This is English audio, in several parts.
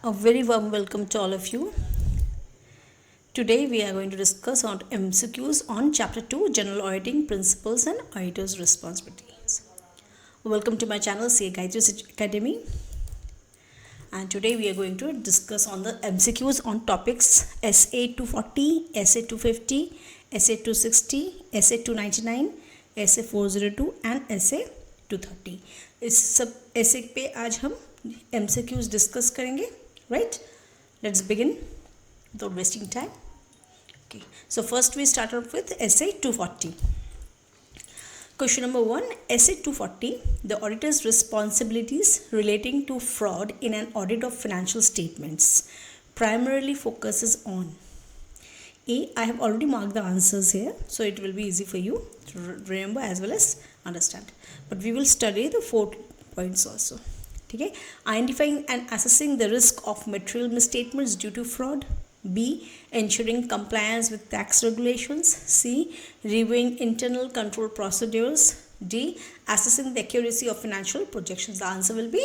A very warm welcome to all of you. Today we are going to discuss on MCQs on Chapter 2 General Auditing Principles and Auditor's Responsibilities. Welcome to my channel CA Academy, and today we are going to discuss on the MCQs on topics SA 240, SA 250, SA 260, SA 299, SA 402 and SA 230. इस सब ऐसे पे आज हम MCQs discuss करेंगे. Right, let's begin without wasting time. Okay, so first we start off with SA 240. Question number 1, SA 240, the auditor's responsibilities relating to fraud in an audit of financial statements primarily focuses on A. I have already marked the answers here, so it will be easy for you to remember as well as understand, but we will study the 4 points also. Okay, identifying and assessing the risk of material misstatements due to fraud. B. Ensuring compliance with tax regulations. C. Reviewing internal control procedures. D. Assessing the accuracy of financial projections. The answer will be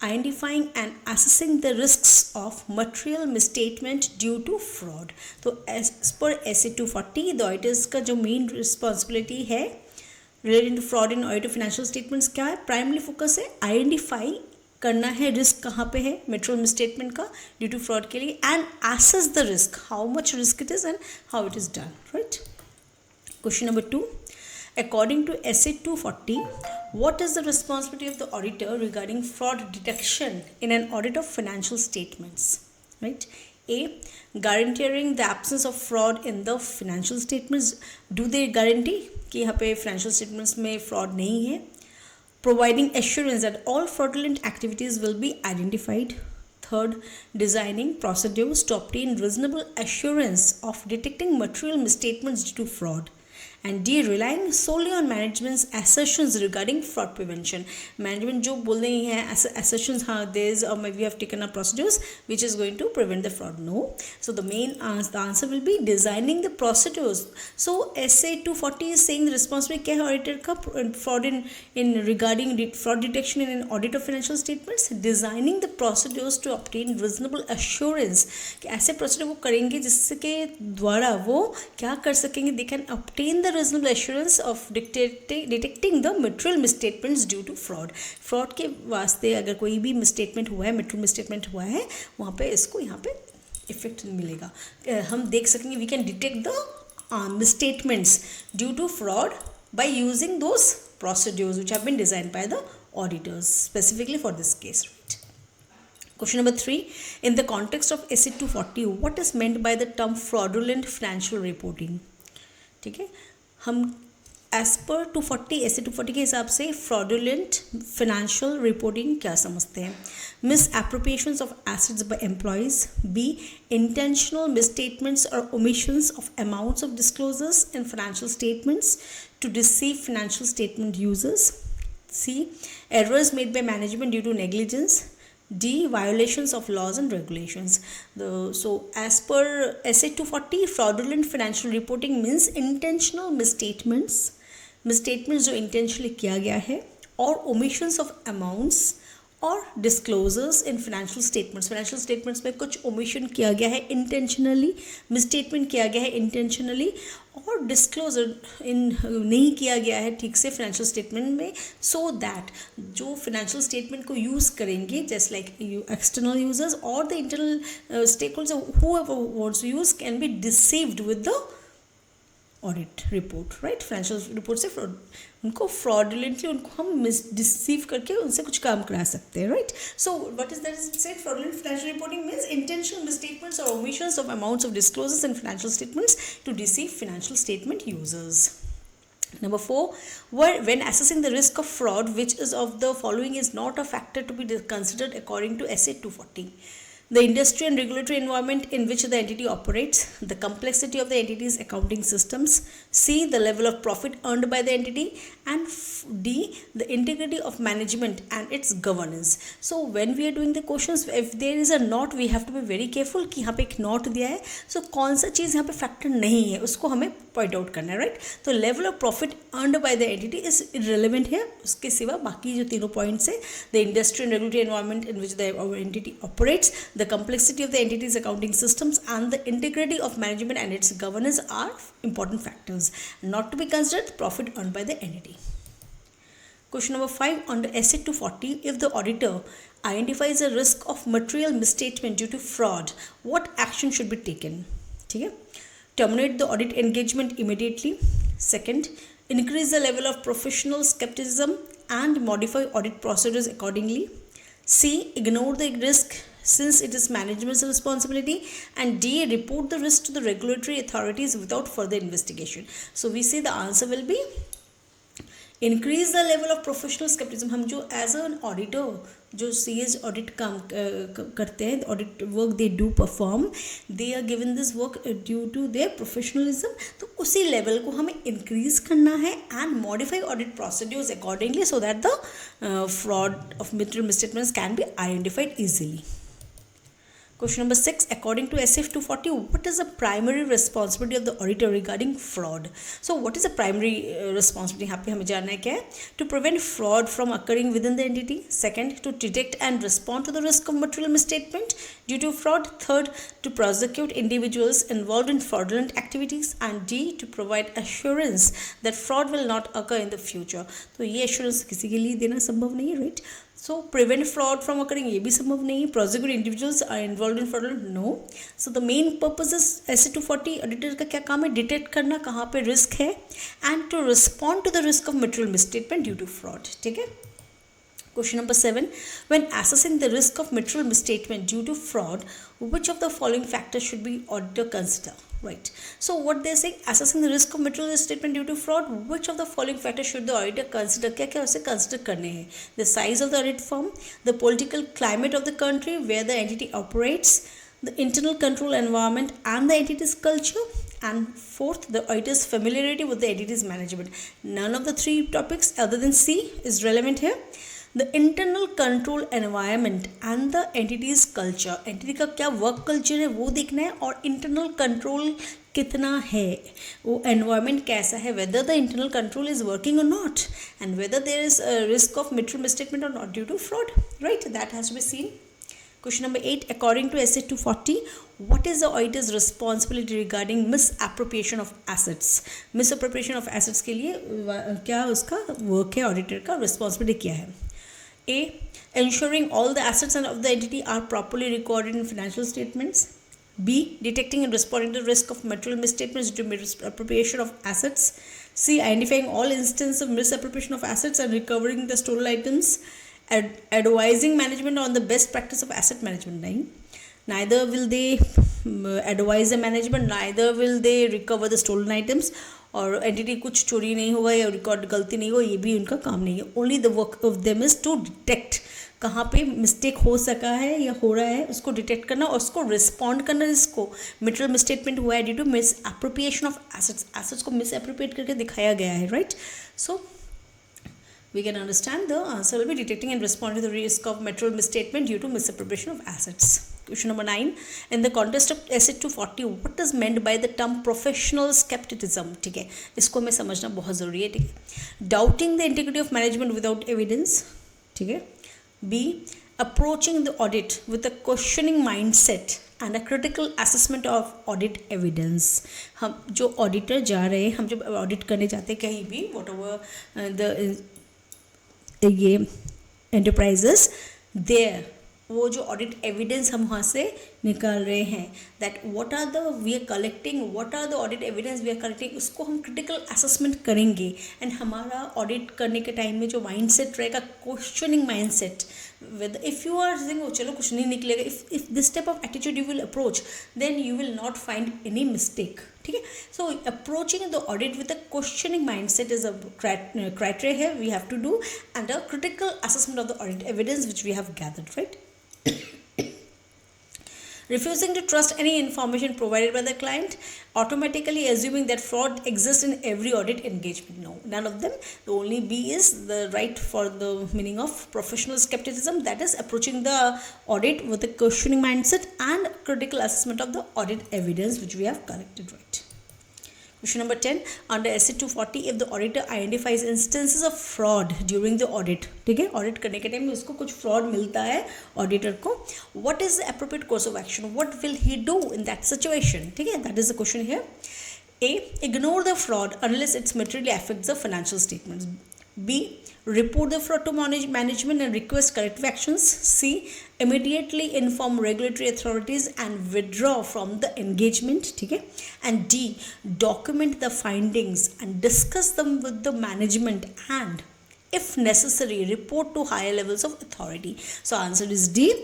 identifying and assessing the risks of material misstatement due to fraud. So as per SA 240, the auditors का जो main responsibility है related to fraud in audit of financial statements क्या है? Primary focus है identify करना है risk कहाँ पे है मेटेरियल मिसस्टेटमेंट का ड्यू टू फ्रॉड के लिए, and assess the risk, how much risk it is and how it is done. Right. Question number 2, according to SA 240, what is the responsibility of the auditor regarding fraud detection in an audit of financial statements? Right. A. Guaranteeing the absence of fraud in the financial statements. Do they guarantee कि यहाँ पे financial statements में fraud नहीं है? Providing assurance that all fraudulent activities will be identified. Third, designing procedures to obtain reasonable assurance of detecting material misstatements due to fraud. And D. Relying solely on management's assertions regarding fraud prevention. Management जो बोल रही है assertions, हाँ, we have taken up procedures which is going to prevent the fraud. No. So the answer will be designing the procedures. So SA 240 is saying the responsibility क्या है auditor का fraud in regarding fraud detection in an audit of financial statements. Designing the procedures to obtain reasonable assurance कि ऐसे procedure वो करेंगे जिसके द्वारा वो क्या कर सकेंगे, they can obtain the reasonable assurance of detecting the material misstatements due to fraud. fraud के वास्ते अगर कोई भी misstatement हुआ है, material misstatement हुआ है, वहाँ पे इसको यहाँ पे इफेक्ट मिलेगा. हम देख सकेंगे we can detect the misstatements due to fraud by using those procedures which have been designed by the auditors specifically for this case. Right. Question number 3, in the context of SA 240, what is meant by the term fraudulent financial reporting? ठीक है, हम as per 240 SA 240 के हिसाब से fraudulent financial reporting क्या समझते हैं? Misappropriations of assets by employees. B. Intentional misstatements और omissions of amounts of disclosures in financial statements to deceive financial statement users. C. Errors made by management due to negligence. D. Violations of laws and regulations. So as per SA 240, fraudulent financial reporting means intentional misstatements जो intentionally किया गया है, और omissions of amounts और disclosures in financial statements में कुछ omission किया गया है intentionally, misstatement किया गया है intentionally, और disclosure नहीं किया गया है ठीक से financial statement में, so that जो financial statement को use करेंगे just like external users or the internal stakeholders, whoever wants to use can be deceived with the audit report. Right. Financial report से उनको फ्रॉडुलेंटली उनको हम डिसीव करके उनसे कुछ काम करा सकते हैं. Right. So what is that say fraudulent financial reporting means intentional misstatements और omissions of amounts of disclosures in financial statements to deceive financial statement users. Number 4, when assessing the risk of fraud, which is of the following is not a factor to be considered according to SA 240. the industry and regulatory environment in which the entity operates, the complexity of the entity's accounting systems, C, the level of profit earned by the entity, and D, the integrity of management and its governance. So when we are doing the questions, if there is a not, we have to be very careful कि यहाँ पे एक not दिया है, so कौन सा चीज़ यहाँ पे फैक्टर नहीं है उसको हमें पॉइंट आउट करना है, राइट. तो level of profit earned by the entity is irrelevant है, उसके सिवा बाकी जो तीनों पॉइंट्स है, the industry and regulatory environment in which the entity operates, the complexity of the entity's accounting systems, and the integrity of management and its governance are important factors not to be considered profit earned by the entity. Question number 5 under essay 240, if the auditor identifies a risk of material misstatement due to fraud, what action should be taken? ठीक है, terminate the audit engagement immediately. Second, increase the level of professional skepticism and modify audit procedures accordingly. C, ignore the risk since it is management's responsibility, and D, report the risk to the regulatory authorities without further investigation. So we say the answer will be increase the level of professional skepticism. हम जो as an auditor जो CS audit काम करते हैं, audit work they do perform, they are given this work due to their professionalism, तो उसी level को हमें increase करना है and modify audit procedures accordingly so that the fraud of material misstatements can be identified easily. Question number 6, according to SF 240, what is the primary responsibility of the auditor regarding fraud? So what is the primary responsibility? यहाँ पे हमें जानना है क्या है? To prevent fraud from occurring within the entity. Second, to detect and respond to the risk of material misstatement due to fraud. Third, to prosecute individuals involved in fraudulent activities. And D, to provide assurance that fraud will not occur in the future. तो ये assurance किसी के लिए देना संभव नहीं है, right? So prevent fraud from occurring, ये भी संभव नहीं. Prosecute individuals are involved in fraud, no. So the main purpose is essay 240 auditor का क्या काम है? डिटेक्ट करना कहाँ पे रिस्क है and to respond to the risk of material misstatement due to fraud. ठीक है. Question number 7, when assessing the risk of material misstatement due to fraud, which of the following factors should be auditor consider? Right. So what they say, assessing the risk of material misstatement due to fraud, which of the following factors should the auditor consider? क्या क्या उसे consider करने हैं? The size of the audit firm, the political climate of the country where the entity operates, the internal control environment and the entity's culture, and fourth, the auditor's familiarity with the entity's management. None of the three topics other than C is relevant here. The internal control environment and the entity's culture, entity का क्या work culture है वो देखना है, और internal control कितना है, वो environment कैसा है, whether the internal control is working or not, and whether there is a risk of material misstatement or not due to fraud, right? That has to be seen. Question number 8, according to essay 240, what is the auditor's responsibility regarding misappropriation of assets? Misappropriation of assets के लिए क्या उसका work है, auditor का responsibility क्या है? A, ensuring all the assets of the entity are properly recorded in financial statements. B, detecting and responding to the risk of material misstatements due to misappropriation of assets. C, identifying all instances of misappropriation of assets and recovering the stolen items. Advising management on the best practice of asset management. 9, neither will they advise the management, neither will they recover the stolen items, और entity कुछ चोरी नहीं होगा या record गलती नहीं होगा, ये भी उनका काम नहीं है. Only the work of them is to detect कहाँ पे मिस्टेक हो सका है या हो रहा है, उसको डिटेक्ट करना और उसको रिस्पॉन्ड करना. जिसको मटेरियल मिसस्टेटमेंट हुआ है due to misappropriation of assets, assets को मिस एप्रोप्रिएट करके दिखाया गया है, right. So we can understand the answer will be detecting and responding to the risk of material misstatement due to misappropriation of assets. Question number 9, in the context of essay 240, what is meant by the term professional skepticism? ठीक है, इसको हमें समझना बहुत ज़रूरी है. ठीक है, doubting the integrity of management without evidence. ठीक है. B, approaching the audit with a questioning mindset and a critical assessment of audit evidence. हम जो ऑडिटर जा रहे हैं, हम जब ऑडिट करने जाते हैं कहीं भी, whatever the ये एंटरप्राइजेस देयर, वो जो ऑडिट एविडेंस हम वहाँ से निकाल रहे हैं, that what are the we are collecting, what are the audit evidence we are collecting, उसको हम क्रिटिकल असेसमेंट करेंगे. एंड हमारा ऑडिट करने के टाइम में जो माइंडसेट रहेगा, questioning mindset, whether if you are saying चलो कुछ नहीं निकलेगा, if this type of attitude you will approach, then you will not find any mistake. ठीक है. So approaching the audit with a questioning mindset is a criteria here we have to do, and a critical assessment of the audit evidence which we have gathered, right. refusing to trust any information provided by the client, automatically assuming that fraud exists in every audit engagement. No, none of them. The only B is the right for the meaning of professional skepticism, that is approaching the audit with a questioning mindset and critical assessment of the audit evidence which we have collected, right? Question number 10, under essay 240, if the auditor identifies instances of fraud during the audit, ठीक है, audit करने के time में उसको कुछ fraud मिलता है auditor को, what is the appropriate course of action, what will he do in that situation, ठीक है, that is the question here. A, ignore the fraud unless it materially affects the financial statements. B, report the fraud to management and request corrective actions. C, immediately inform regulatory authorities and withdraw from the engagement, ठीक है. And D, document the findings and discuss them with the management and if necessary report to higher levels of authority. So answer is D.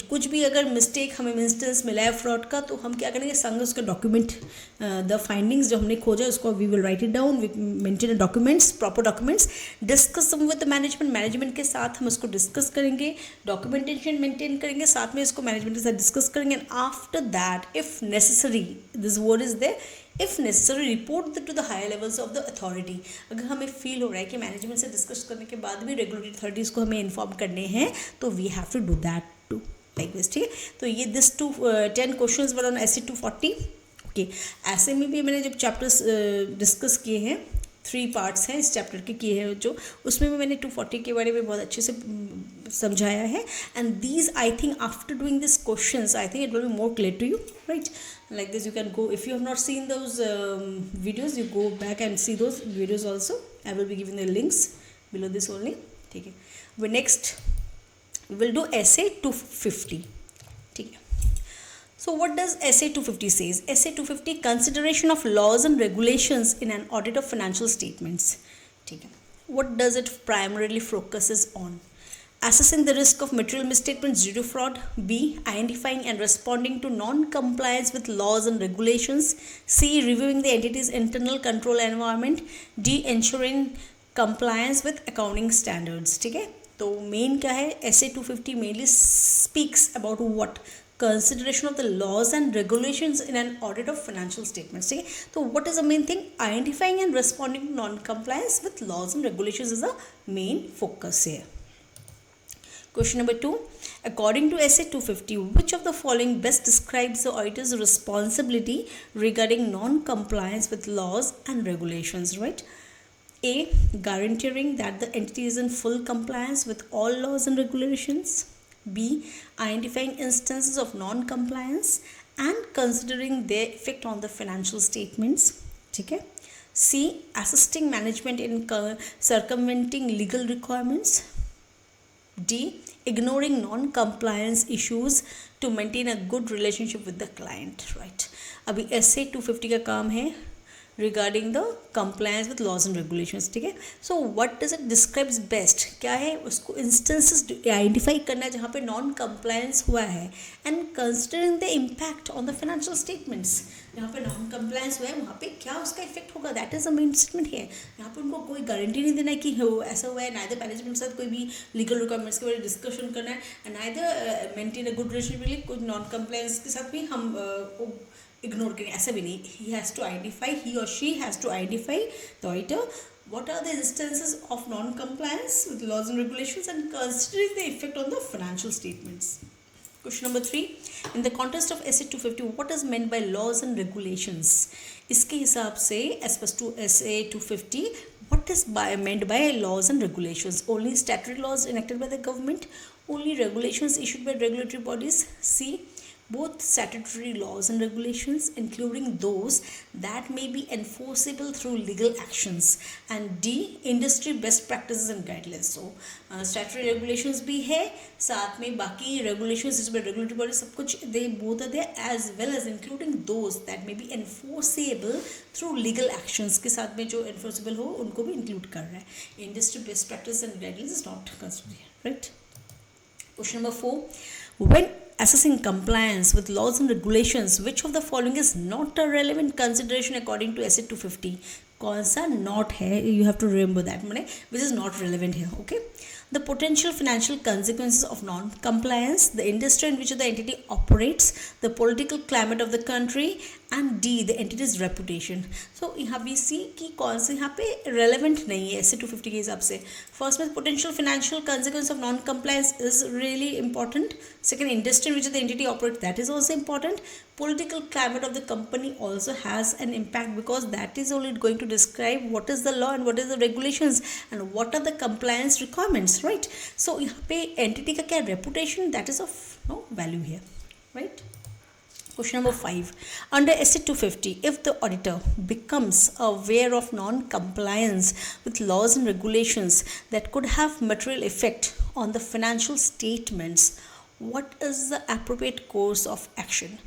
कुछ भी अगर mistake हमें instance मिला है fraud का तो हम क्या करेंगे, संग उसका डॉक्यूमेंट द फाइंडिंग्स जो हमने खोजा उसको we will write it down, we maintain documents, proper documents, discuss with management के साथ हम उसको डिस्कस करेंगे, डॉक्यूमेंटेशन मेंटेन करेंगे, साथ में इसको मैनेजमेंट के साथ डिस्कस करेंगे and after that if necessary, this word is there, if necessary report to the higher levels of the authority. अगर हमें फील हो रहा है कि मैनेजमेंट से डिस्कस करने के बाद भी रेगुलेटरी अथॉरिटीज़ को हमें इन्फॉर्म करने हैं तो we have to do that too, like this, ठीक है. तो ये this 10 questions were on essay 240. Okay, ऐसे में भी मैंने जब चैप्टर्स डिस्कस किए हैं, 3 पार्ट्स हैं इस चैप्टर के किए हैं जो, उसमें भी मैंने 240 के बारे में बहुत अच्छे से समझाया है. And these I think after doing this questions I think it will be more clear to you, right. Like this you can go, if you have not seen those videos, you go back and see those videos also. I will be giving the links below this only, ठीक है. We next we will do essay 250, ठीक है. So what does essay 250 says? Essay 250, consideration of laws and regulations in an audit of financial statements, ठीक है. What does it primarily focuses on? Assessing the risk of material misstatements due to fraud. B, identifying and responding to non-compliance with laws and regulations. C, reviewing the entity's internal control environment. D, ensuring compliance with accounting standards, ठीक है. तो main क्या है, essay 250 mainly speaks about what? Consideration of the laws and regulations in an audit of financial statements, ठीक है. तो what is the main thing? Identifying and responding to non-compliance with laws and regulations is the main focus here. Question number 2, according to essay 250, which of the following best describes the auditor's responsibility regarding non-compliance with laws and regulations, right? A, guaranteeing that the entity is in full compliance with all laws and regulations. B, identifying instances of non-compliance and considering their effect on the financial statements, ठीक है. C, assisting management in circumventing legal requirements. D, ignoring non-compliance issues to maintain a good relationship with the client, right. अभी essay 250 का काम है regarding the compliance with laws and regulations, ठीक है. So what does it describes best, क्या है, उसको instances identify करना है जहाँ पे non compliance हुआ है and considering the impact on the financial statements, यहाँ पे नॉन कंप्लायंस हुआ है वहाँ पे क्या उसका इफेक्ट होगा, that is a main statement है. यहाँ पे उनको कोई गारंटी नहीं देना है कि हो ऐसा हुआ है, नाइदर मैनेजमेंट के साथ कोई भी लीगल रिक्वायरमेंट्स के बारे में डिस्कशन करना है and neither maintain a good relationship, कुछ नॉन कंप्लायंस के साथ भी हम इग्नोर करें, ऐसा भी नहीं. He has to identify, he और she has to identify the auditor what are the instances of non-compliance with laws and regulations and considering the effect on the financial statements. Question number 3, in the context of essay 250, what is meant by laws and regulations? इसके हिसाब से as per to essay 250, what is meant by laws and regulations? Only statutory laws enacted by the government, only regulations issued by regulatory bodies. C, both statutory laws and regulations including those that may be enforceable through legal actions, and D, industry best practices and guidelines. So statutory regulations भी है, साथ में बाकी regulations जिसमें regulatory body सब कुछ they both are there, as well as including those that may be enforceable through legal actions के साथ में जो enforceable हो उनको भी include कर रहा है. Industry best practices and guidelines is not considered here, right. Question number 4, when assessing compliance with laws and regulations, which of the following is not a relevant consideration according to essay 250? कौन सा not है, you have to remember that, मैंने which is not relevant here, okay. the potential financial consequences of non-compliance, the industry in which the entity operates, the political climate of the country, and D, the entity's reputation. So यहाँ we see कि कौन से यहाँ पे relevant नहीं है ऐसे 250 के हिसाब से. First में potential financial consequence of non-compliance is really important. Second, industry in which the entity operates, that is also important. Political climate of the company also has an impact because that is only going to describe what is the law and what is the regulations and what are the compliance requirements, right? So यहाँ पे entity का क्या reputation, that is of no value here, right? Question number 5. Under SC 250, if the auditor becomes aware of non-compliance with laws and regulations that could have material effect on the financial statements, what is the appropriate course of action?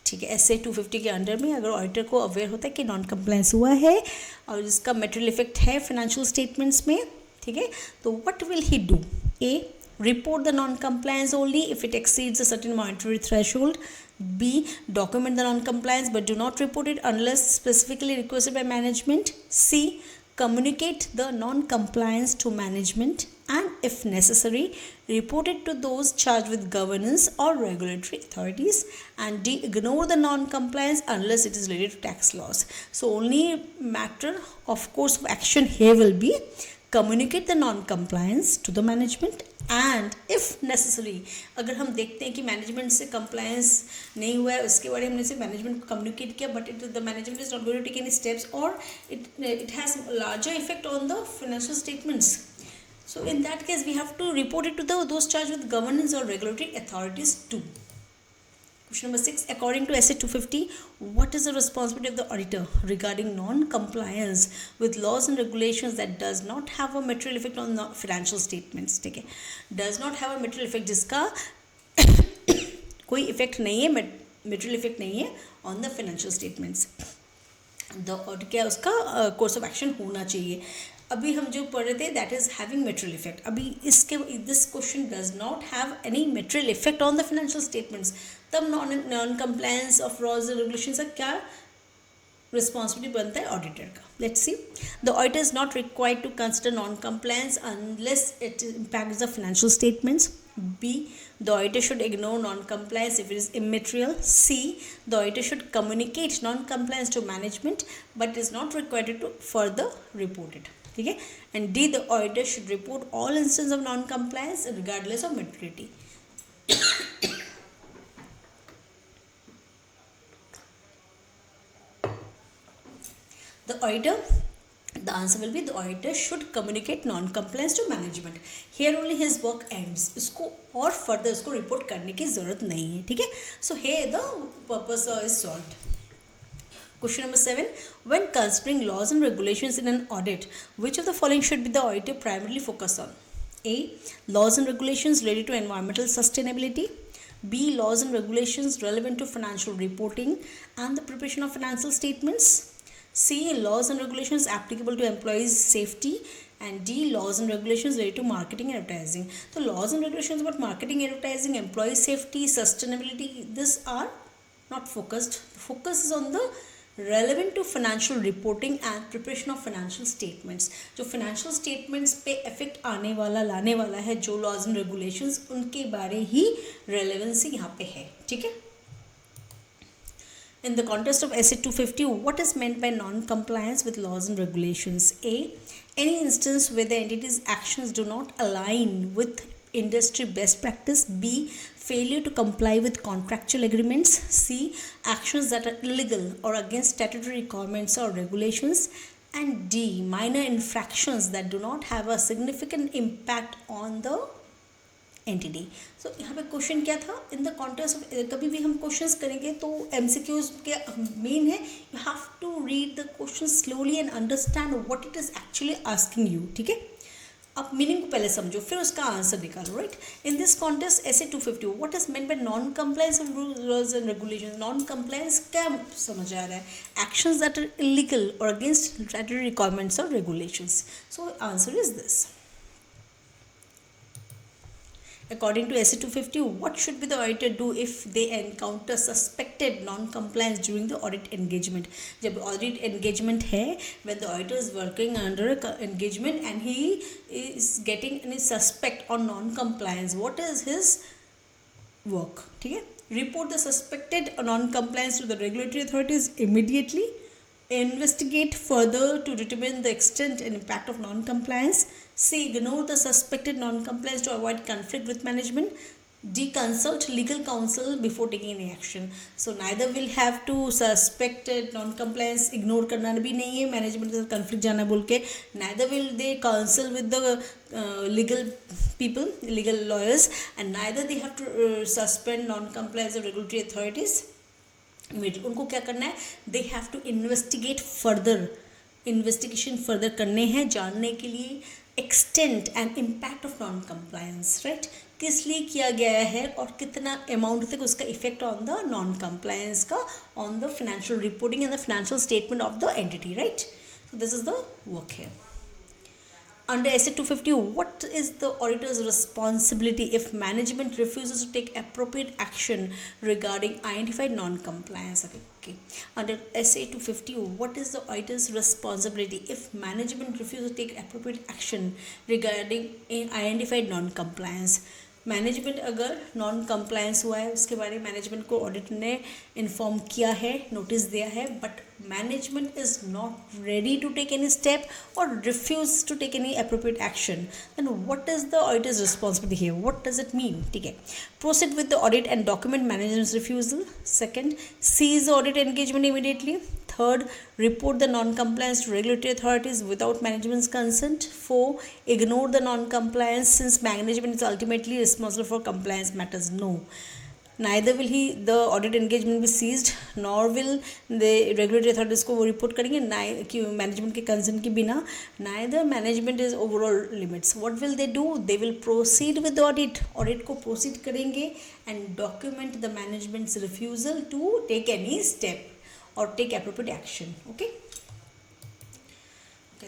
ठीक है, SC 250 के under में अगर auditor को aware होता है कि non compliance हुआ है और जिसका मटेरियल इफेक्ट है फाइनेंशियल स्टेटमेंट्स में, ठीक है, तो what will he do? A, report the non-compliance only if it exceeds a certain monetary threshold. B, document the non-compliance but do not report it unless specifically requested by management. C, communicate the non-compliance to management and if necessary report it to those charged with governance or regulatory authorities. And D, ignore the non-compliance unless it is related to tax laws. So only matter of course of action here will be communicate the non-compliance to the management and if necessary, अगर हम देखते हैं कि management से compliance नहीं हुआ है उसके बारे में हमने सिर्फ मैनेजमेंट को कम्युनिकेट किया but the management is not going to take any steps और it has larger effect on the financial statements. So in that case we have to report it to those charged with governance or regulatory authorities too. Question number 6. According to SC 250, what is the responsibility of the auditor regarding non-compliance with laws and regulations that does not have a material effect on the financial statements? ठीक है, does not have a material effect जिसका कोई effect नहीं है, material effect नहीं है on the financial statements. क्या उसका course of action होना चाहिए. अभी हम जो पढ़ रहे थे that is having material effect. अभी इसके this question does not have any material effect on the financial statements. तब non compliance of laws and regulations का क्या रिस्पॉन्सिबिलिटी बनता है ऑडिटर का. Let's see. The auditor is not required to consider non compliance unless it impacts the financial statements. B, the auditor should ignore non-compliance if it is immaterial. C, the auditor should communicate non-compliance to management but is not required to further report it. ठीक है. And D, the auditor should report all instances of non-compliance regardless of materiality. The auditor, the answer will be the auditor should communicate non-compliance to management. Here only his work ends. इसको और further इसको report करने की ज़रूरत नहीं है. ठीक है. So here the purpose is solved. Question number 7. When considering laws and regulations in an audit, which of the following should be the auditor primarily focus on? A, laws and regulations related to environmental sustainability. B, laws and regulations relevant to financial reporting and the preparation of financial statements. C, laws and regulations applicable to employees' safety. And D, laws and regulations related to marketing and advertising. So laws and regulations about marketing, advertising, employee safety, sustainability, these are not focused. The focus is on the relevant to financial reporting and preparation of financial statements. जो financial statements पे effect आने वाला लाने वाला है जो laws and regulations उनके बारे ही relevancy यहाँ पे है. ठीक है. In the context of SC 250, what is meant by non-compliance with laws and regulations? A, any instance where the entity's actions do not align with industry best practice. B, failure to comply with contractual agreements. C, actions that are illegal or against statutory requirements or regulations. And D, minor infractions that do not have a significant impact on the entity. So यहाँ पे question क्या था in the context of कभी भी हम questions करेंगे तो MCQs के मेन है you have to read the question slowly and understand what it is actually asking you. ठीक है. आप मीनिंग को पहले समझो फिर उसका आंसर निकालो. Right. In this context SC 250 what is meant by non compliance of rules and regulations. Non compliance क्या समझ आ रहा है? एक्शंस दैट आर इलीगल और अगेंस्ट स्टैट्यूटरी रिक्वायरमेंट्स और regulations. So answer is this. According to SA 250, what should be the auditor do if they encounter suspected non-compliance during the audit engagement? जब audit engagement है, when the auditor is working under engagement and he is getting any suspect or non-compliance, what is his work? ठीक है, report the suspected non-compliance to the regulatory authorities immediately, investigate further to determine the extent and impact of non-compliance, C. Ignore the suspected non-compliance to avoid conflict with management, D. Consult legal counsel before taking any action. So neither will have to suspected non-compliance ignore करना भी नहीं है management के साथ conflict जाना बोल के, neither will they counsel with the legal people, legal lawyers, and neither they have to suspend non-compliance of regulatory authorities. उनको क्या करना है, they have to investigate further, investigation further करने हैं जानने के लिए extent and impact of non compliance, right, किस लिए किया गया है और कितना अमाउंट तक उसका effect on the non compliance का on the financial reporting and the financial statement of the entity, right. So this is the work here. Under SA 250, what is the auditor's responsibility if management refuses to take appropriate action regarding identified non-compliance? Okay. Under SA 250, what is the auditor's responsibility if management refuses to take appropriate action regarding identified non-compliance? Management अगर non compliance हुआ है उसके बारे में management को audit ने inform किया है, नोटिस दिया है, but management is not ready to take any step और refuse to take any appropriate action, then what is the auditor's responsibility here, what does it mean? ठीक है, proceed with the audit and document management's refusal. Second, cease audit engagement immediately. Third, report the non-compliance to regulatory authorities without management's consent. 4, ignore the non-compliance since management is ultimately responsible for compliance matters. No, neither will the audit engagement be seized, nor will the regulatory authorities को वो report करेंगे कि management के consent के बिना. Neither management is overall limits. What will they do? They will proceed with the audit. Audit को proceed करेंगे and document the management's refusal to take any step or take appropriate action. Okay,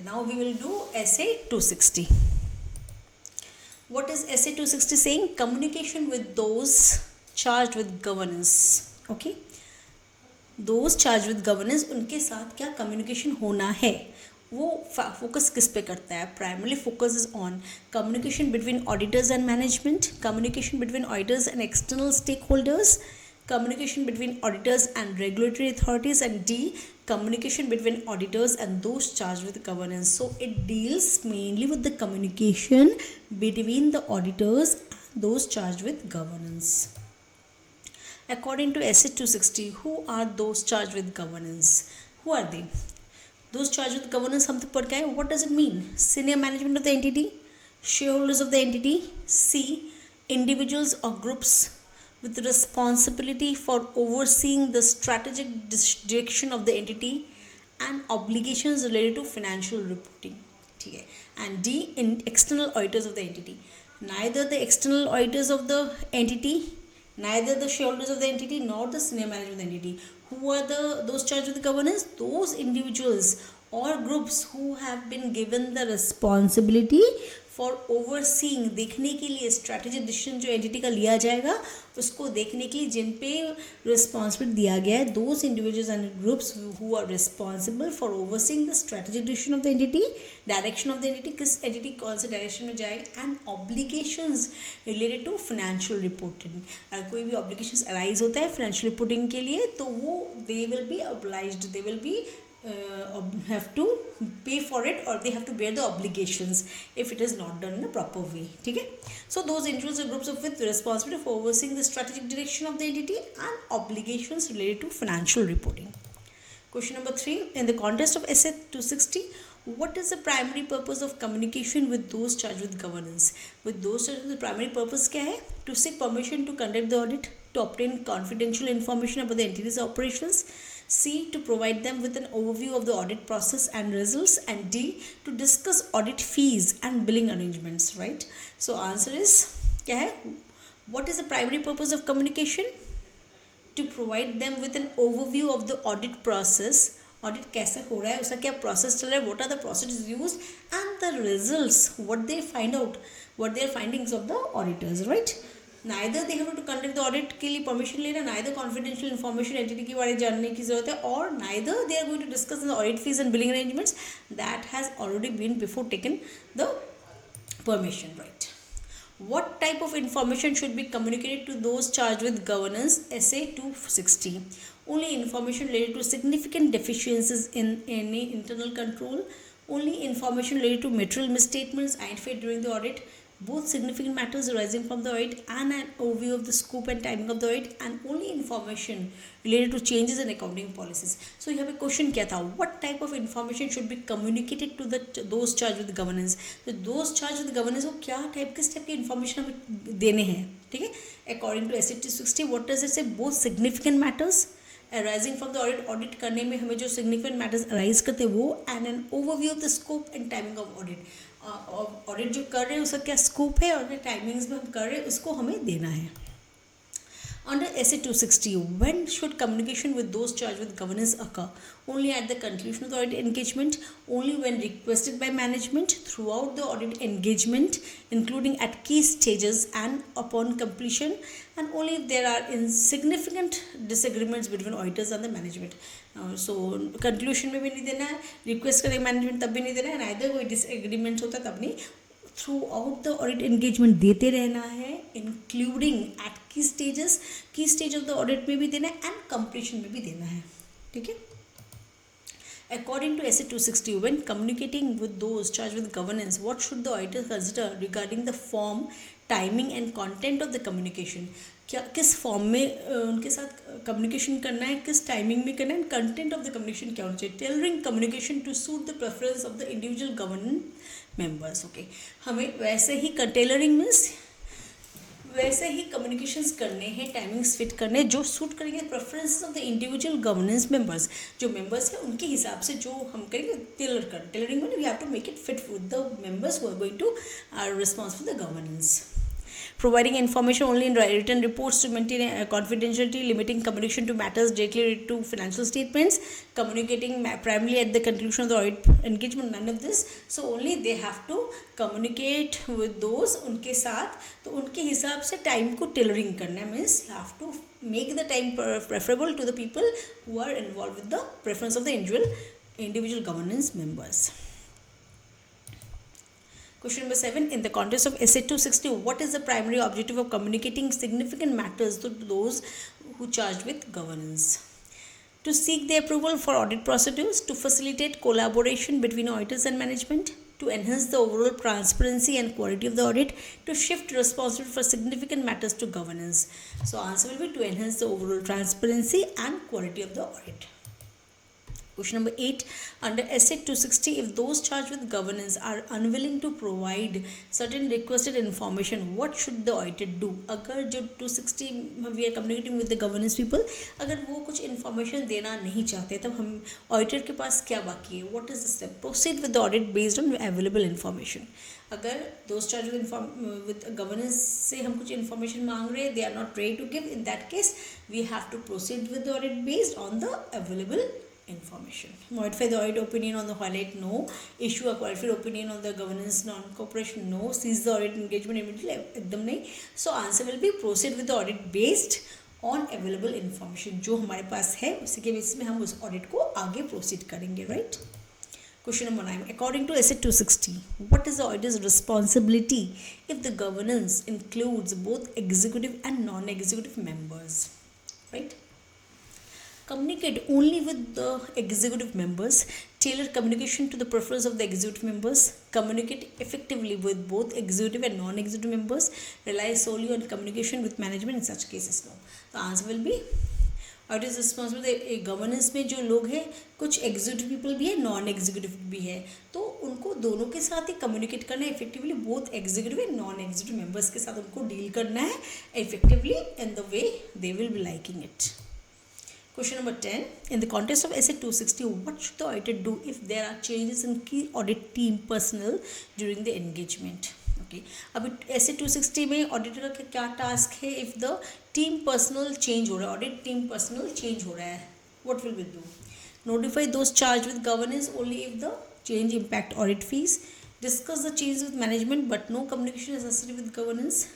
now we will do SA 260. What is SA 260 saying? Communication with those charged with governance. Okay, those charged with governance, उनके साथ क्या communication होना है, वो focus किस पे करता है? Primarily focus is on communication between auditors and management, communication between auditors and external stakeholders, communication between auditors and regulatory authorities, and D, communication between auditors and those charged with governance. So it deals mainly with the communication between the auditors and those charged with governance. According to SA 260, who are those charged with governance? Who are they? Those charged with governance हम तो पढ़ के आए. What does it mean? Senior management of the entity, shareholders of the entity. C, individuals or groups with responsibility for overseeing the strategic direction of the entity and obligations related to financial reporting. ठीक है. And D, in external auditors of the entity. Neither the external auditors of the entity, neither the shareholders of the entity, nor the senior management of the entity. Who are those charged with the governance? Those individuals or groups who have been given the responsibility for overseeing, देखने के लिए strategic decision जो entity का लिया जाएगा उसको देखने के लिए जिन पे रिस्पॉन्सिबिलिटी दिया गया है, those individuals and groups who are responsible for overseeing the strategic decision of the entity, direction of the entity, किस एंटिटी कौन से डायरेक्शन में जाएगा, and obligations related to financial reporting. अगर कोई भी ऑब्लिगेशंस अराइज होता है फाइनेंशियल रिपोर्टिंग के लिए तो वो they will be obliged, they will be have to pay for it or they have to bear the obligations if it is not done in a proper way. ठीक है. So those individuals or groups with responsibility for overseeing the strategic direction of the entity and obligations related to financial reporting. Question number 3. In the context of SA 260, what is the primary purpose of communication with those charged with governance? With those charged with the primary purpose क्या है? To seek permission to conduct the audit, to obtain confidential information about the entity's operations. C, to provide them with an overview of the audit process and results, and D, to discuss audit fees and billing arrangements, right? So answer is क्या है? What is the primary purpose of communication? To provide them with an overview of the audit process audit कैसे हो रहा है, उसका क्या process चल रहा है, what are the process use and the results, what they find out, what they are findings of the auditors, right. Neither they have to conduct the audit के लिए परमिशन लेना, नाइदर कॉन्फिडेंशियल इन्फॉर्मेशन एंटिटी के बारे में जानने की जरूरत है, और neither they are going to discuss the audit fees and billing arrangements that has already been before taken the permission, right. What type of information should be communicated to those charged with governance? SA 260. Only information related to significant deficiencies in any internal control, only information related to material misstatements identified during the audit, both significant matters arising from the audit and an overview of the scope and timing of the audit, and only information related to changes in accounting policies. So यहाँ पे question क्या था, what type of information should be communicated to those charged with governance. तो those charged with governance को क्या type, किस type की information हमें देने हैं, ठीक है. According to SA 260, what does it say? Both significant matters arising from the audit करने में हमें जो significant matters arise करते हैं वो, and an overview of the scope and timing of audit. Audit जो कर रहे हैं उसका क्या स्कोप है और टाइमिंग्स में हम कर रहे हैं उसको हमें देना है. Under SA 260, when should communication with those charged with governance occur? Only at the conclusion of the audit engagement, only when requested by management, throughout the audit engagement, including at key stages and upon completion, and only if there are insignificant disagreements between auditors and the management. So conclusion में भी नहीं देना है, request करें management तब भी नहीं देना है, neither कोई disagreement होता तब नहीं. Through out the audit engagement देते रहना है, इंक्लूडिंग एट की स्टेजेस, की स्टेज ऑफ द ऑडिट में भी देना है एंड कंप्लीशन में भी देना है, ठीक है. According to SA 260, when communicating with those charged with governance, what should the auditor consider regarding the form, timing and content of the communication? क्या किस फॉर्म में उनके साथ कम्युनिकेशन करना है, किस टाइमिंग में करना है, कंटेंट ऑफ द कम्युनिकेशन क्या होना चाहिए. Tailoring communication to suit the preference of the individual governance members. Okay, हमें वैसे ही टेलरिंग मीन्स वैसे ही कम्युनिकेशंस करने हैं, टाइमिंग्स फिट करने जो सूट करेंगे preference of the individual governance members. जो मेंबर्स हैं उनके हिसाब से जो हम करेंगे टेलरिंग में we have to make it fit with the members who are going to are responsible for the governance. Providing information only in written reports to maintain confidentiality, limiting communication to matters directly related to financial statements, communicating primarily at the conclusion of the audit engagement, none of this. So only they have to communicate with those उनके साथ, तो उनके हिसाब से time को tailoring करना है, means you have to make the time preferable to the people who are involved with the preference of the individual governance members. Question number 7. In the context of SA 260, what is the primary objective of communicating significant matters to those who charged with governance? To seek their approval for audit procedures, to facilitate collaboration between auditors and management, to enhance the overall transparency and quality of the audit, to shift responsibility for significant matters to governance. So answer will be to enhance the overall transparency and quality of the audit. Question number 8. Under SA 260, if those charged with governance are unwilling to provide certain requested information, what should the auditor do? अगर जो 260 we are communicating with the governance people, अगर वो कुछ information देना नहीं चाहते तब हम auditor के पास क्या बाकी है? What is the step? Proceed with the audit based on available information. अगर those charged with governance से हम कुछ information मांग रहे हैं, they are not ready to give, in that case we have to proceed with the audit based on the available information. Modify the audit opinion on the highlight, no. Issue a qualified opinion on the governance non-cooperation, no. Cease the audit engagement immediately, एकदम नहीं. So answer will be proceed with the audit based on available information. जो हमारे पास है उसी के basis में हम उस audit को आगे proceed करेंगे, right? Question number 9. According to SA 260, what is the auditor's responsibility if the governance includes both executive and non-executive members, right? Communicate only with the executive members, tailor communication to the preference of the executive members, communicate effectively with both executive and non-executive members, rely solely on communication with management in such cases, no. The answer will be auditor is responsible. Governance में जो लोग हैं कुछ executive people भी है, non executive भी है, तो उनको दोनों के साथ ही कम्युनिकेट करना है effectively, both executive and non executive members के साथ उनको डील करना है effectively in the way they will be liking it. Question number 10. In the context of SA 260, what should the auditor do if there are changes in key audit team personnel during the engagement? Okay. अभी SA 260 में auditor का क्या task है? If the team personal change हो रहा है, audit team personal change हो रहा है, what will we do? notify those charged with governance only if the change impact audit fees, discuss the change with management but no communication is necessary with governance,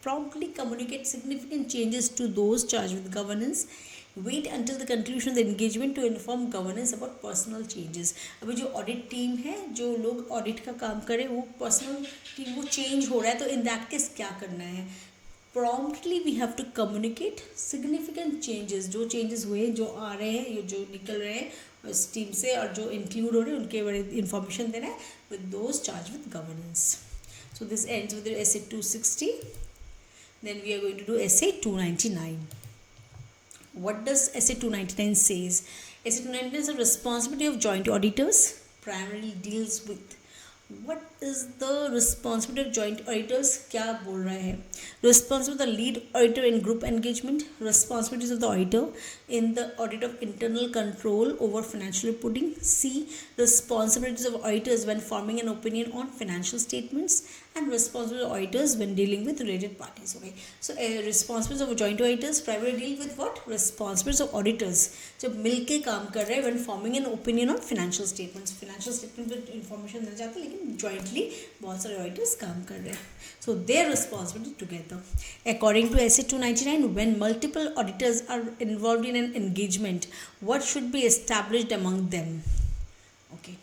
promptly communicate significant changes to those charged with governance, wait until the conclusion of the engagement to inform governance about personal changes. अभी जो audit team है, जो लोग audit का काम करे, वो personal team वो चेंज हो रहा है, तो इन दैट केस क्या करना है, promptly we have to communicate significant changes, जो चेंजेस हुए, जो आ रहे हैं, जो निकल रहे हैं इस टीम से और जो इंक्लूड हो रहे हैं उनके बारे में इंफॉर्मेशन देना है with those charge with governance. So this ends with essay 260. Then we are going to do essay 299. What does essay 299 says? Essay 299 is the responsibility of joint auditors, primarily deals with what is the responsibility of joint auditors. क्या बोल रहा है? Responsibility of the lead auditor in group engagement, responsibilities of the auditor in the audit of internal control over financial reporting. C, responsibilities of auditors when forming an opinion on financial statements, and responsibility of auditors when dealing with related parties. Okay, so responsibilities of joint auditors primarily deal with what? Responsibilities of auditors जब मिलके काम कर रहे हैं when forming an opinion on financial statements. financial statement में information दे जाते हैं लेकिन jointly बहुत सारे auditors काम कर रहे हैं. So their responsibility together. According to essay 299, when multiple auditors are involved in an engagement, what should be established among them? Okay.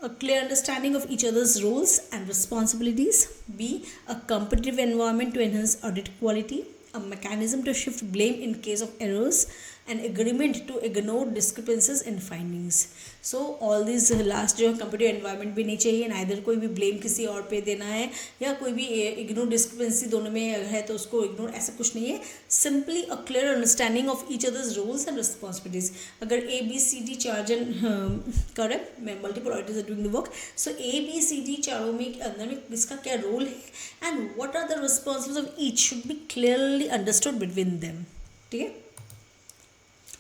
A clear understanding of each other's roles and responsibilities. B, a competitive environment to enhance audit quality. A mechanism to shift blame in case of errors. An agreement to ignore discrepancies in findings. So all these last जो competitive environment भी नहीं चाहिए, neither कोई भी blame किसी और पे देना है या कोई भी ignore discrepancy दोनों में है तो उसको ignore, ऐसा कुछ नहीं है. Simply a clear understanding of each other's roles and responsibilities. अगर A B C D चार जन कर रहे हैं, multiple auditors are doing the work, so A B C D चारों में अंदर में किसका क्या रोल है and what are the responsibilities of each should be clearly understood between them. ठीक है.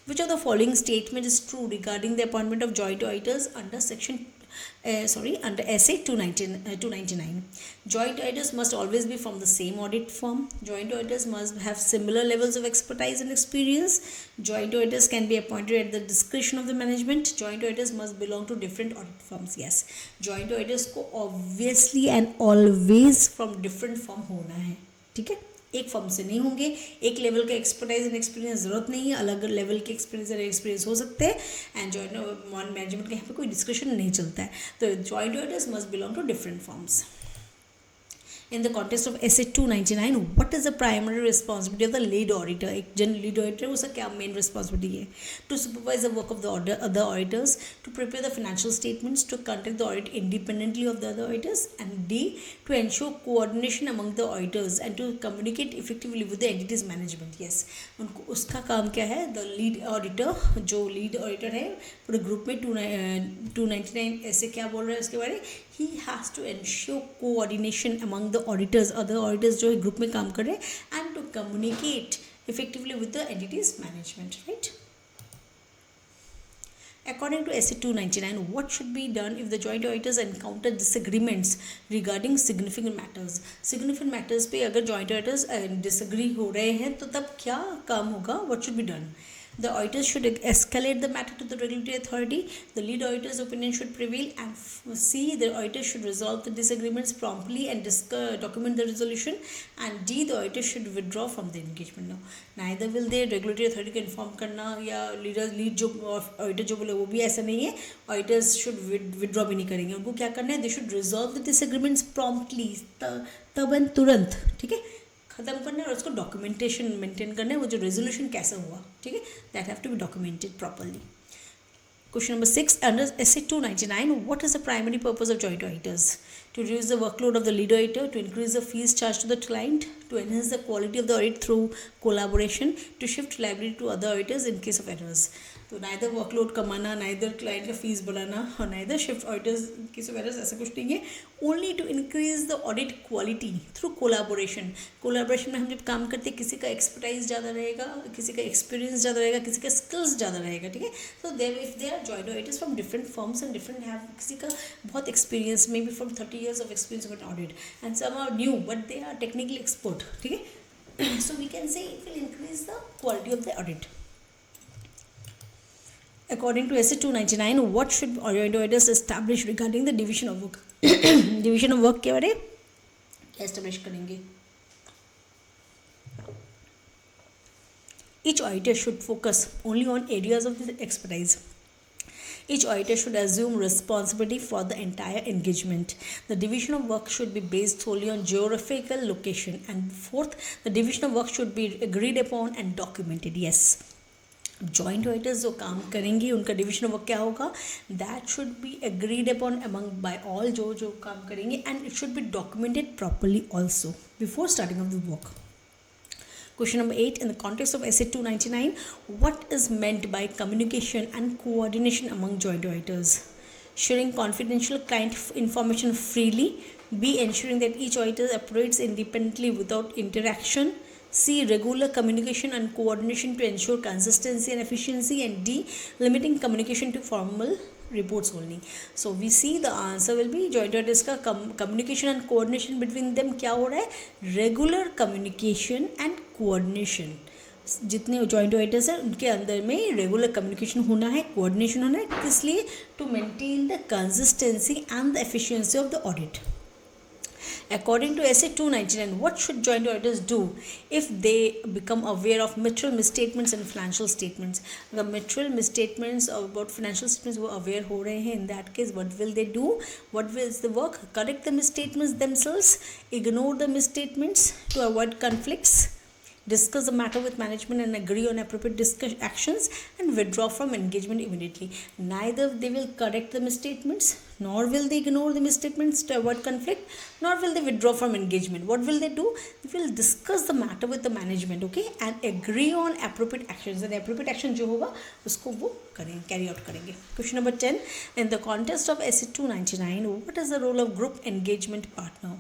Which of the following statement is true regarding the appointment of joint auditors under section under essay 299? Joint auditors must always be from the same audit firm. Joint auditors must have similar levels of expertise and experience. Joint auditors can be appointed at the discretion of the management. Joint auditors must belong to different audit firms. Yes, joint auditors को obviously and always from different firm होना है. ठीक है, एक firm से नहीं होंगे, एक लेवल का एक्सपर्टाइज एंड एक्सपीरियंस ज़रूरत नहीं है, अलग लेवल के एक्सपीरियंस हो सकते हैं एंड जॉइंट मैनेजमेंट का यहाँ पे कोई डिस्कशन नहीं चलता है. तो joint auditors must belong to different firms. In the context of essay 299, what is the primary responsibility of the lead auditor? एक जन lead auditor है, उसका क्या main responsibility है? To supervise the work of the other auditors, to prepare the financial statements, to conduct the audit independently of the other auditors, and D, to ensure coordination among the auditors and to communicate effectively with the entity's management. Yes, उनको उसका काम क्या है? The lead auditor, जो lead auditor है पूरे group में 299 ऐसे क्या बोल रहे हैं उसके बारे, he has to ensure coordination among the auditors, other auditors जो ग्रुप में काम कर रहे हैं, and to communicate effectively with the entity's management, right? According to essay 299, what should be done if the joint auditors encounter disagreements regarding significant matters? Significant matters पे अगर joint auditors disagree हो रहे हैं तो तब क्या काम होगा? What should be done? The auditors should escalate the matter to the regulatory authority. The lead auditor's opinion should prevail. And C, the auditors should resolve the disagreements promptly and document the resolution. And D, the auditors should withdraw from the engagement. Now, neither will they regulatory authority को inform करना या lead जो auditor जो बोले वो भी ऐसा नहीं है. Auditors should withdraw भी नहीं करेंगे. उनको क्या करना है? They should resolve the disagreements promptly. तबन तुरंत, ठीक है, ख़त्म करना है और उसको डॉक्यूमेंटेशन मेंटेन करना है, वो जो रेजोल्यूशन कैसा हुआ, ठीक है, that have to be documented properly. Question number 6, under essay 299, what is the primary purpose of joint auditors? To reduce the workload of the lead auditor, to increase the fees charged to the client, to enhance the quality of the audit through collaboration, to shift liability to other auditors in case of errors. तो neither workload कमाना, neither client का fees बढ़ाना और neither shift auditors किसी वजह से ऐसा कुछ नहीं है. Only to increase the audit quality through collaboration. Collaboration में हम जब काम करते हैं किसी का एक्सपर्टाइज ज़्यादा रहेगा, किसी का एक्सपीरियंस ज़्यादा रहेगा, किसी का स्किल्स ज़्यादा रहेगा, ठीक है. So there if they are joint auditors from different firms and different have, किसी का बहुत experience may be from 30 years of experience with audit and some are new but they are technically expert, ठीक है. So we can say it will increase the quality of the audit. According to essay 299, what should auditors establish regarding the division of work? Division of work के बारे क्या establish करेंगे? Each auditor should focus only on areas of his expertise. Each auditor should assume responsibility for the entire engagement. The division of work should be based solely on geographical location. And fourth, the division of work should be agreed upon and documented. Yes. Joint auditors जो काम करेंगे उनका division of work क्या होगा? That should be agreed upon among by all जो काम करेंगे, and it should be documented properly also before starting of the work. Question number 8, in the context of essay 299, what is meant by communication and coordination among joint auditors? Sharing confidential client information freely. B, ensuring that each auditor operates independently without interaction. C, regular communication and coordination to ensure consistency and efficiency. And D, limiting communication to formal reports only. So we see the answer will be joint auditors का communication and coordination between them क्या हो रहा है? Regular communication and coordination. जितने joint auditors हैं उनके अंदर में रेगुलर कम्युनिकेशन होना है, कोऑर्डिनेशन होना है, किस लिए? To maintain the consistency and the efficiency of the audit. According to essay 299, what should joint auditors do if they become aware of material misstatements and financial statements? The material misstatements about financial statements वो aware हो रहे हैं, in that case what will they do? What is the work? Correct the misstatements themselves, ignore the misstatements to avoid conflicts, discuss the matter with management and agree on appropriate actions, and withdraw from engagement immediately. Neither they will correct the misstatements, nor will they ignore the misstatements to avoid conflict, nor will they withdraw from engagement. What will they do? They will discuss the matter with the management, okay, and agree on appropriate actions. And the appropriate action जो होगा उसको वो करेंगे, carry out करेंगे. Question number 10, in the context of essay 299, what is the role of group engagement partner?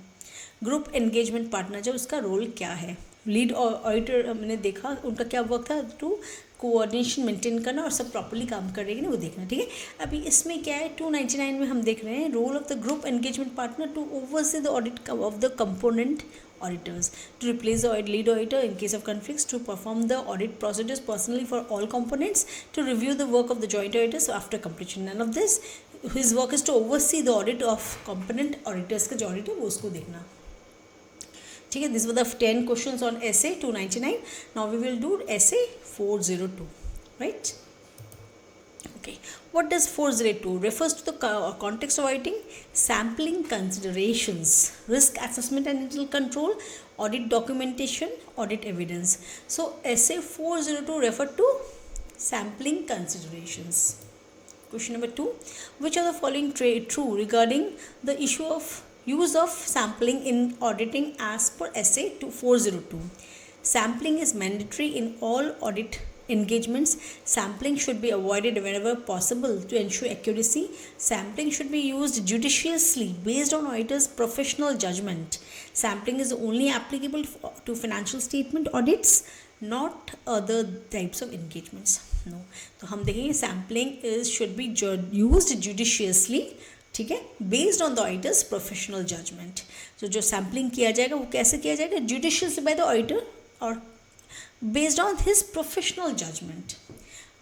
Group engagement partner जो उसका role क्या है? लीड ऑडिटर मैंने देखा उनका क्या वर्क था, टू कोऑर्डिनेशन मेंटेन करना और सब प्रॉपर्ली काम कर रहे हैं कि नहीं वो देखना. ठीक है, अभी इसमें क्या है 299 में हम देख रहे हैं role of the group engagement partner to oversee the audit of the component auditors, to replace the lead auditor in case of conflicts, to perform the audit procedures personally for all components, to review the work of the joint auditors after completion. None of this, his work is to oversee the audit of component auditors का जो audit है वो उसको देखना. ठीक है, these were the 10 questions on essay 299. Now we will do essay 402, right? Okay, what does 402? Refers to the context of auditing, sampling considerations, risk assessment and internal control, audit documentation, audit evidence. So essay 402 referred to sampling considerations. Question number 2, which of the following true regarding the issue of use of sampling in auditing as per essay 402? Sampling is mandatory in all audit engagements. Sampling should be avoided wherever possible to ensure accuracy. Sampling should be used judiciously based on auditor's professional judgment. Sampling is only applicable to financial statement audits, not other types of engagements. No, तो हम देखेंगे sampling should be used judiciously, ठीक है, based on the auditor's professional judgement. तो जो sampling किया जाएगा वो कैसे किया जाएगा? जुडिशियसली बाय द ऑडिटर और based on his professional judgement.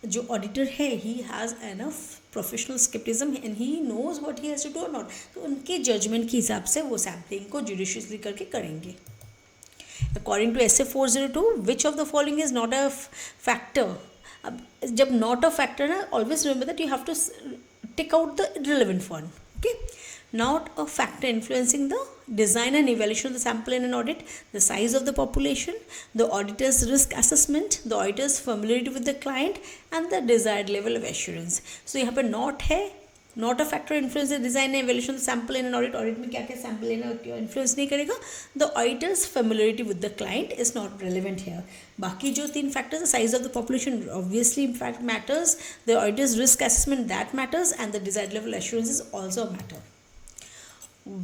जो ऑडिटर है he has enough professional scepticism and he knows what he has to do और नॉट, तो उनके जजमेंट के हिसाब से वो सैम्पलिंग को जुडिशियसली करके करेंगे. According to essay 402, which of the following is not a factor? अब जब नॉट अ फैक्टर है, always remember that you have to take out the irrelevant one. Okay, not a factor influencing the design and evaluation of the sample in an audit, the size of the population, the auditor's risk assessment, the auditor's familiarity with the client, and the desired level of assurance. So यहाँ पे not है, not a factor influence the design and evaluation of the sample in an audit. Audit में क्या क्या sample लेना influence नहीं करेगा. The auditor's familiarity with the client is not relevant here. बाकी जो 3 factors, the size of the population obviously in fact matters, the auditor's risk assessment that matters, and the desired level assurance is also a matter.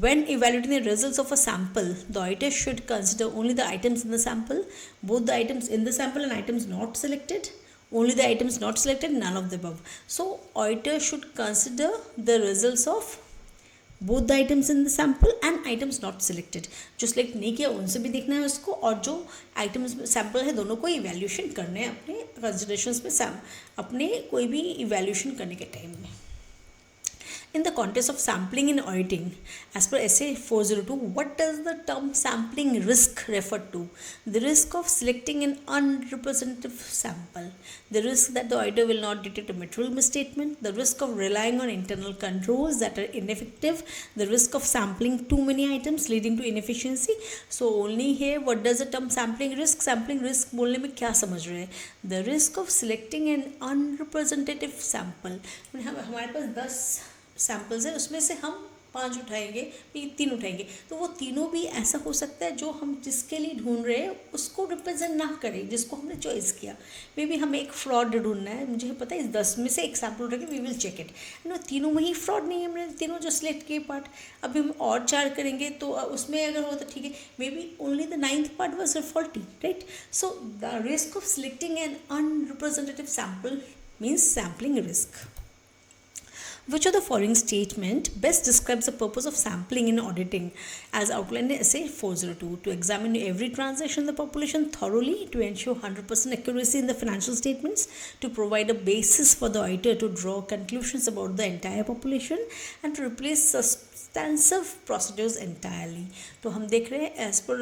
When evaluating the results of a sample, the auditor should consider only the items in the sample, both the items in the sample and items not selected, only the items not selected, none of the above. So auditor should consider the results of both the items in the sample and items not selected, जो select नहीं किया उनसे भी देखना है उसको, और जो items sample है दोनों को evaluation करने हैं अपने considerations में, अपने कोई भी evaluation करने के time में. In the context of sampling in auditing, as per SA 402, what does the term sampling risk refer to? The risk of selecting an unrepresentative sample, the risk that the auditor will not detect a material misstatement, the risk of relying on internal controls that are ineffective, the risk of sampling too many items leading to inefficiency. So only here, what does the term sampling risk? Sampling risk बोलने में क्या समझ रहे हैं? The risk of selecting an unrepresentative sample. हमारे पास 10 samples है, उसमें से हम 5 उठाएंगे, 3 उठाएंगे, तो वो तीनों भी ऐसा हो सकता है जो हम जिसके लिए ढूंढ रहे हैं उसको रिप्रेजेंट ना करें, जिसको हमने चॉइस किया. मे बी हमें एक फ्रॉड ढूंढना है, मुझे पता है इस 10 में से एक सैम्पल उठा के we will check it, no तीनों में ही फ्रॉड नहीं है, हमने तीनों जो सिलेक्ट किए पार्ट. अभी हम और 4 करेंगे तो उसमें अगर हो तो ठीक है, maybe only the 9th part was faulty, right. So the risk of selecting an unrepresentative sample means sampling risk. Which of the following statement best describes the purpose of sampling in auditing as outlined in SA 402? To examine every transaction in the population thoroughly, to ensure 100% accuracy in the financial statements, to provide a basis for the auditor to draw conclusions about the entire population, and to replace substantive procedures entirely. तो हम देख रहे हैं as per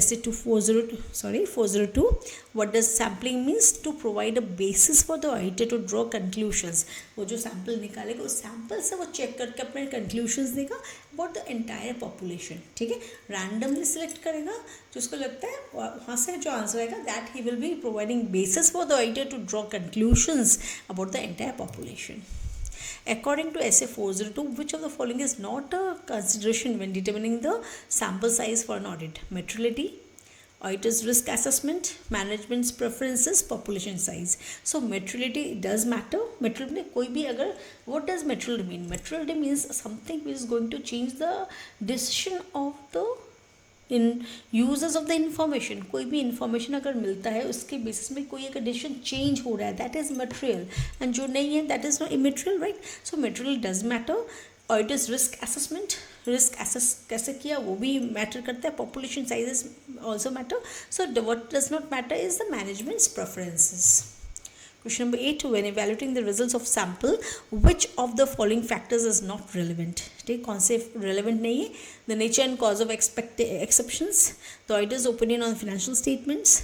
SA 402, what does sampling means? To provide a basis for the auditor to draw conclusions. वो जो sample निकालेगा उस sample से वो चेक करके अपने कंक्लूशंस देगा अबाउट द एंटायर पॉपुलेशन. ठीक है, रैंडमली सिलेक्ट करेगा जो उसको लगता है, वहाँ से जो आंसर आएगा that he will be providing basis for the auditor to draw conclusions about the entire population. According to SA 402, which of the following is not a consideration when determining the sample size for an audit? Materiality, auditor's risk assessment, management's preferences, population size. So materiality does matter. Materiality कोई भी अगर, what does materiality mean? Materiality means something which is going to change the decision of the in users of the information. कोई भी information अगर मिलता है उसके basis में कोई अगर डिसीजन चेंज हो रहा है, दैट इज़ मटेरियल, एंड जो नहीं है that is not immaterial, right. So material does matter. Auditors risk assessment, risk assess कैसे किया वो भी मैटर करता है. Population sizes also matter. So what does not matter is the managements preferences. Question number 8, when evaluating the results of sample, which of the following factors is not relevant? ठीक, कौन से relevant नहीं है? The nature and cause of exceptions, the auditor's opinion on financial statements,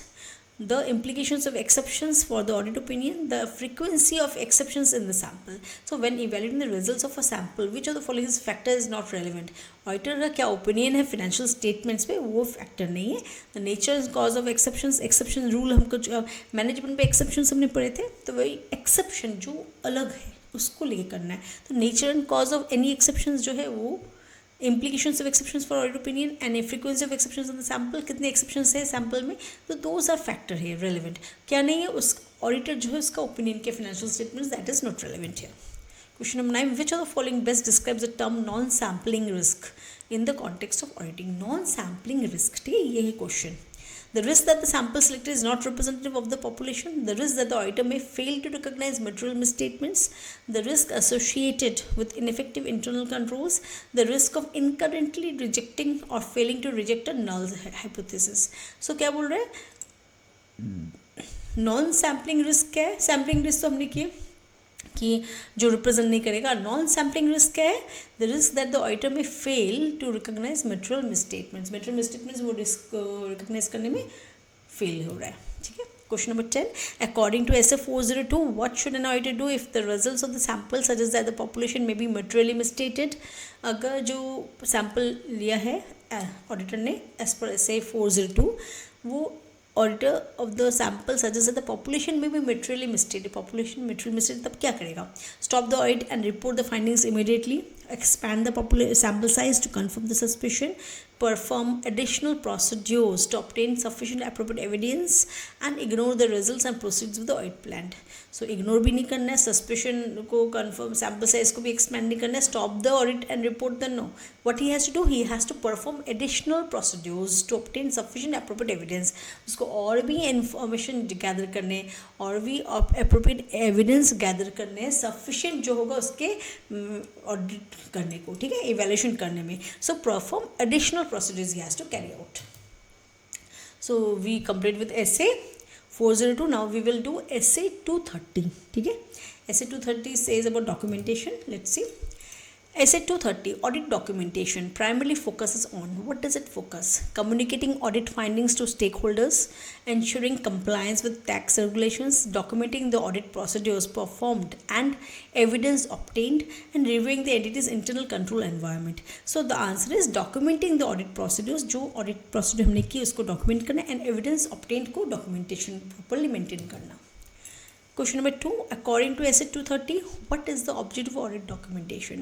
the implications of exceptions for the audit opinion, the frequency of exceptions in the sample. So when evaluating the results of a sample, which of the following factor is not relevant? Auditor का क्या opinion है financial statements पे, वो factor नहीं है. The nature and cause of exceptions, exception rule हमको management पे exceptions हमने पढ़े थे, तो वही एक्सेप्शन जो अलग है उसको लेके करना है. तो nature and cause of any exceptions जो है वो, implications of exceptions for audit opinion and a frequency of exceptions in the sample, कितने एक्सेप्शंस है सैम्पल में, तो दोज आर फैक्टर है रेलिवेंट. क्या नहीं है, उस ऑडिटर जो है उसका ओपिनियन के financial statements, that is not relevant है. Question number 9, which of the following best describes the term non-sampling risk in the context of auditing? Non-sampling risk, ठीक है, ये है question. The risk that the sample selected is not representative of the population, the risk that the auditor may fail to recognize material misstatements, the risk associated with ineffective internal controls, the risk of incorrectly rejecting or failing to reject a null hypothesis. So क्या बोल रहे हैं, non sampling risk क्या है? Sampling risk तो हमने किए कि जो रिप्रेजेंट नहीं करेगा. नॉन सैम्पलिंग रिस्क क्या है? The risk that the auditor may fail to recognise material misstatements. Material misstatements वो रिस्क रिकॉग्नाइज करने में फेल हो रहा है. ठीक है. Question number 10, according to SA 402, what should an auditor do if the results of the sample suggest that the population may be materially misstated? अगर जो सैम्पल लिया है ऑडिटर ने एज पर SA 402, वो auditor of the sample suggest the population में भी materially मिस्टेड, population material मिस्टेड, तब क्या करेगा? Stop the audit and report the findings immediately, expand the sample size to confirm the suspicion, perform additional procedures to obtain sufficient appropriate evidence, and ignore the results and proceeds with the audit plan. So ignore भी नहीं करना है, suspicion को confirm, sample size को भी expand नहीं करना है, stop the audit and report the no. What he has to do, he has to perform additional procedures to obtain sufficient appropriate evidence. उसको और भी information gather करने और भी appropriate evidence gather करने, sufficient जो होगा उसके audit करने को, ठीक है, इवेल्यूशन करने में. So perform additional procedures he has to carry out. So we complete with essay 402. Now we will do essay 230. ठीक है, essay 230 says about documentation. Let's see. Essay 230, audit documentation, primarily focuses on, what does it focus? Communicating audit findings to stakeholders, ensuring compliance with tax regulations, documenting the audit procedures performed and evidence obtained, and reviewing the entity's internal control environment. So the answer is documenting the audit procedures. जो audit procedure हमने की उसको document करना, and evidence obtained को documentation properly maintain करना. Question number 2, according to essay 230, what is the objective of audit documentation?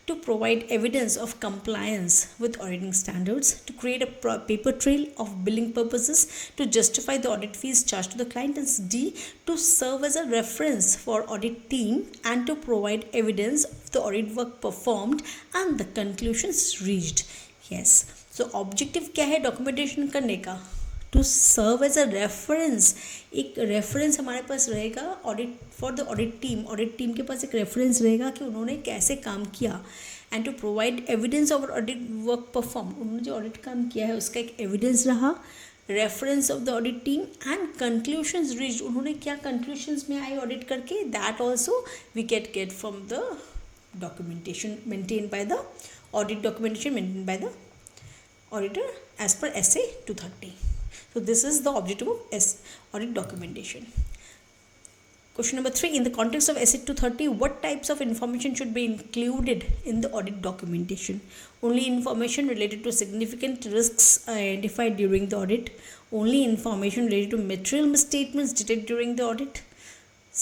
To provide evidence of compliance with auditing standards, to create a paper trail of billing purposes, to justify the audit fees charged to the client, and D, to serve as a reference for audit team and to provide evidence of the audit work performed and the conclusions reached. Yes, so objective क्या है documentation करने का? To serve as a reference. एक reference हमारे पास रहेगा audit for the audit team. Audit team के पास एक रेफरेंस रहेगा कि उन्होंने कैसे काम किया. And to provide evidence of audit work perform, उन्होंने जो ऑडिट काम किया है उसका एक एविडेंस रहा. Reference of the audit team and conclusions reached, उन्होंने क्या कंक्लूशंस में आए ऑडिट करके, that also we get from the documentation maintain by the audit, documentation maintain by the auditor as per essay 230. So this is the objective of audit documentation. Question number 3, in the context of essay 230, what types of information should be included in the audit documentation? Only information related to significant risks identified during the audit. Only information related to material misstatements detected during the audit.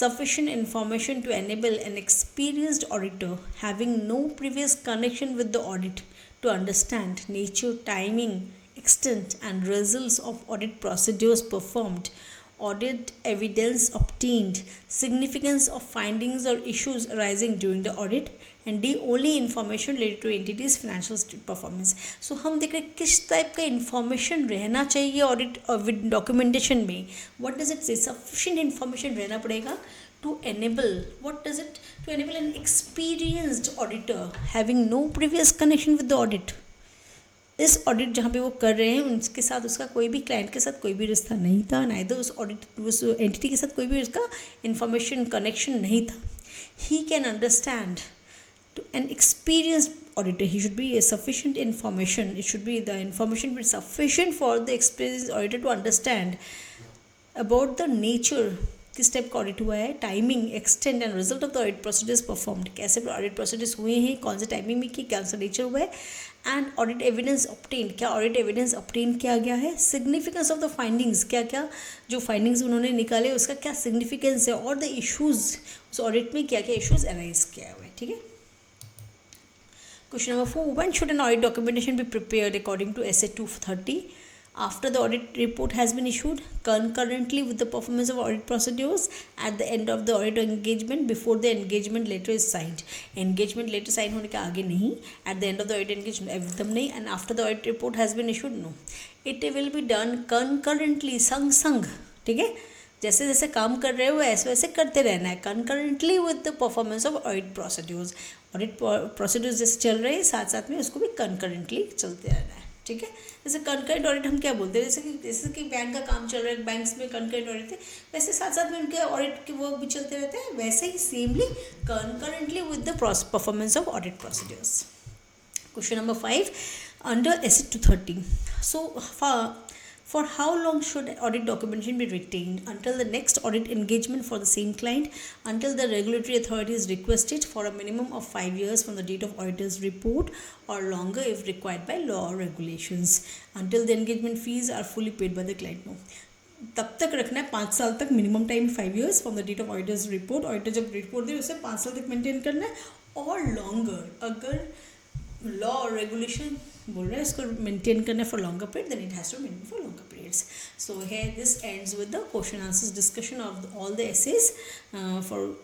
Sufficient information to enable an experienced auditor having no previous connection with the audit to understand nature, timing, extent and results of audit procedures performed, audit evidence obtained, significance of findings or issues arising during the audit, and D, only information related to entities financial performance. So हम देख रहे हैं किस type का information रहना चाहिए audit documentation में. What does it से? सफिशिएंट इंफॉर्मेशन रहना पड़ेगा to enable, what does it, to enable an experienced auditor having no previous connection with the audit. इस ऑडिट जहाँ पे वो कर रहे हैं उनके साथ उसका कोई भी क्लाइंट के साथ कोई भी रिश्ता नहीं था, नाइदर उस ऑडिट उस एंटिटी के साथ कोई भी उसका इंफॉर्मेशन कनेक्शन नहीं था. He can understand to an experienced auditor, he should be a sufficient information, it should be the information be sufficient for the experienced auditor to understand about the nature, किस type का audit हुआ है, timing, extent and result of the audit procedures performed, कैसे audit procedures हुए हैं, कौन से timing में की, क्या सा नेचर हुआ है, एंड ऑडिट एविडेंस ऑब्टेन, क्या ऑडिट एविडेंस ऑब्टेन किया गया है, सिग्निफिकेंस ऑफ द फाइंडिंग्स, क्या क्या जो फाइंडिंग्स उन्होंने निकाले उसका क्या सिग्निफिकेंस है, और द इशूज़ उस ऑडिट में क्या क्या इशूज़ अराइज किया हुआ है. ठीक है. Question number 4, when should an audit documentation be prepared according to essay 230? After the audit report has been issued, concurrently with the performance of audit procedures, at the end of the audit engagement, before the engagement letter is signed. Engagement letter sign होने के आगे नहीं, at the end of the audit engagement एकदम नहीं, and after the audit report has been issued, no. It will be done concurrently, संग संग. ठीक है, जैसे जैसे काम कर रहे हो वैसे वैसे करते रहना है, concurrently with the performance of audit procedures. Audit procedures जैसे चल रहे हैं साथ साथ में उसको भी कंकरेंटली चलते रहना है. ठीक है, जैसे कंकरेंट ऑडिट हम क्या बोलते हैं, जैसे कि बैंक का काम चल रहा है, बैंक्स में कंकरेंट ऑडिट है, वैसे साथ साथ में उनके ऑडिट के वर्क भी चलते रहते हैं, वैसे ही seemly concurrently with the performance of audit procedures. Question number 5, under essay 230, so for how long should audit documentation be retained? Until the next audit engagement for the same client, until the regulatory authority is requested, for a minimum of 5 years from the date of auditor's report, or longer if required by law or regulations, until the engagement fees are fully paid by the client. No, तब तक रखना है 5 साल तक, minimum time 5 years from the date of auditor's report. Auditor जब report दे उसे 5 साल तक मेंटेन करना है, और लॉन्गर अगर लॉ और रेगुलेशन बोल रहा है इसको मेंटेन करना for longer period, then it has to maintain for longer periods. So here this ends with the question answers discussion of all the essays for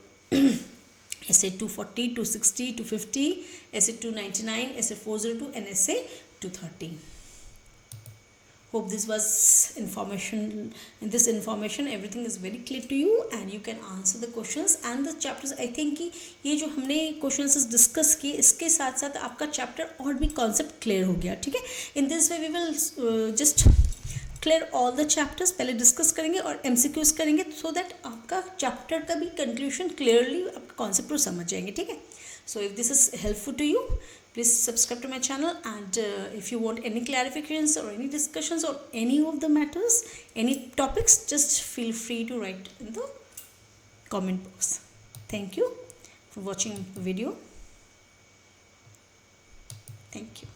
essay 240, 260, 250, essay 299, essay 402 and essay 230. Hope this was information. In this information everything is very clear to you and you can answer the questions and the chapters. I think कि ये जो हमने questions discuss किए इसके साथ साथ आपका chapter और भी कॉन्सेप्ट क्लियर हो गया. ठीक है. In this way we will just clear all the chapters. पहले डिस्कस करेंगे और MCQs करेंगे सो दैट आपका चैप्टर का भी कंक्लूजन क्लियरली आपका कॉन्सेप्ट को समझ जाएंगे. ठीक है. So if this is helpful to you, please subscribe to my channel, and if you want any clarifications or any discussions or any of the matters, any topics, just feel free to write in the comment box. Thank you for watching the video. Thank you.